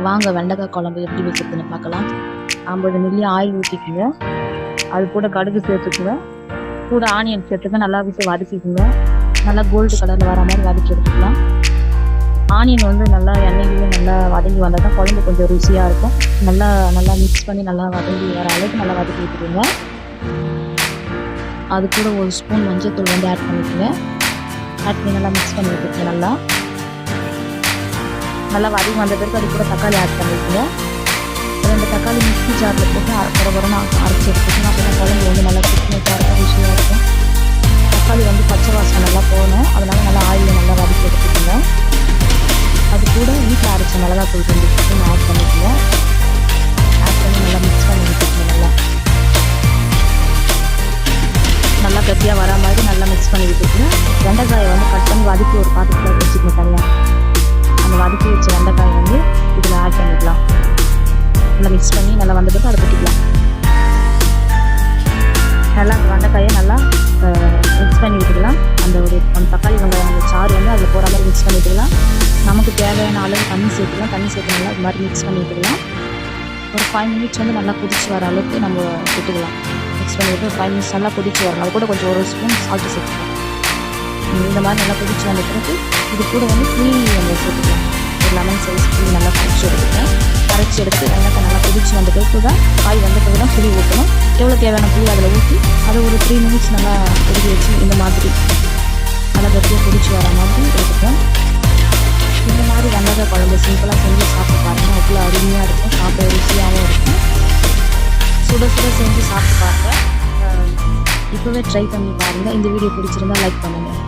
வாங்க வெண்டைக்காய் குழம்பு எப்படி வைக்கிறதுன்னு பார்க்கலாம். 50 மில்லி ஆயில் ஊற்றிக்குங்க. அது கூட கடுகு சேர்த்துக்குங்க. கூட ஆனியன் சேர்த்துங்க. நல்லா விட்டு வதக்கிக்குங்க. நல்லா கோல்டு கலரில் வர மாதிரி வதக்கி எடுத்துக்கலாம். ஆனியன் வந்து நல்லா எண்ணெயிலேயே நல்லா வதங்கி வந்தால் தான் குழம்பு கொஞ்சம் ருசியாக இருக்கும். நல்லா மிக்ஸ் பண்ணி நல்லா வதங்கி வர அளவுக்கு நல்லா வதக்கி விட்டுருங்க. அது கூட 1 ஸ்பூன் மஞ்சள்தூள் வந்து ஆட் பண்ணிக்கோங்க. ஆட் பண்ணி நல்லா மிக்ஸ் பண்ணி விட்டுருங்க. நல்லா வதங்கி வந்த பிறகு அது கூட தக்காளி ஆட் பண்ணிக்கோங்க. 2 தக்காளி மிக்ஸி ஜாரில் போட்டு குறகுறன்னு அரைச்சி எடுத்துக்கணும். அப்போ தான் குழம்பு வந்து நல்லா திக்னஸாக இருக்கும், ருசியாக இருக்கும். தக்காளி வந்து பச்சை வாசனை நல்லா போகணும். அதனால் நல்லா ஆயிலில் நல்லா வதக்கி எடுத்துக்கோங்க. அது கூட வீட்டில் அரைச்ச மிளகாத்தூள் 2 ஸ்பூன் ஆட் பண்ணிக்கோங்க. ஆட் பண்ணி நல்லா மிக்ஸ் பண்ணி விட்டுக்கோங்க. நல்லா கட்டியாக வர மாதிரி நல்லா மிக்ஸ் பண்ணி விட்டுக்கோங்க. வெண்டைக்காயை வந்து கட் பண்ணி வதக்கி ஒரு பாத்திரத்தில் வச்சுக்கணும் தனியாக. அந்த வதக்கி வச்ச வெண்டைக்காயை வந்து இதில் ஆட் பண்ணிக்கலாம். நல்லா மிக்ஸ் பண்ணி நல்லா வந்த பிறகு அதை கொட்டிக்கலாம். நல்லா அந்த வெண்டைக்காயை நல்லா மிக்ஸ் பண்ணி விட்டுக்கலாம். அந்த தக்காளி வெங்காயம் அந்த சாறு வந்து அதில் போகிற மாதிரி மிக்ஸ் பண்ணி விட்டுக்கலாம். நமக்கு தேவையான அளவு தண்ணி சேர்த்துக்கலாம். தண்ணி சேர்த்து நல்லா இது மாதிரி மிக்ஸ் பண்ணி விட்டுக்கலாம். ஒரு 5 மினிட்ஸ் வந்து நல்லா கொதிச்சு வர அளவுக்கு நம்ம விட்டுக்கலாம். மிக்ஸ் பண்ணிவிட்டு ஒரு 5 மினிட்ஸ் நல்லா கொதிச்சு வரணும். அது கூட கொஞ்சம் 1 ஸ்பூன் சால்ட்டு சேர்த்துக்கலாம். இந்த மாதிரி நல்லா கொதிச்சு வந்த பிறகு இது கூட வந்து புளி நம்ம சேர்த்துக்கலாம். ஒரு லெமன் சைஸ் புளி நல்லா கரைச்சி எடுத்து வெங்காயத்தை நல்லா கொதிச்சு வந்த பிறகு தான் காய் வந்த பிறகு தான் புளி ஊற்றணும். எவ்வளோ தேவையான புளி அதில் ஊற்றி அதை ஒரு 3 மினிட்ஸ் நல்லா கொதிக்க வச்சு இந்த மாதிரி நல்லா கட்டியாக கொதிச்சு வர மாதிரி எடுத்துப்போம். இந்த மாதிரி வெண்டைக்காய் குழம்பு சிம்பிளாக செஞ்சு சாப்பிட்டு பாருங்கள். அவ்வளோ அருமையாக இருக்கும், சாப்பிட ருசியாகவும் இருக்கும். சுட செஞ்சு சாப்பிட்டு பாருங்கள். இப்போவே ட்ரை பண்ணி பாருங்கள். இந்த வீடியோ பிடிச்சிருந்தா லைக் பண்ணுங்கள்.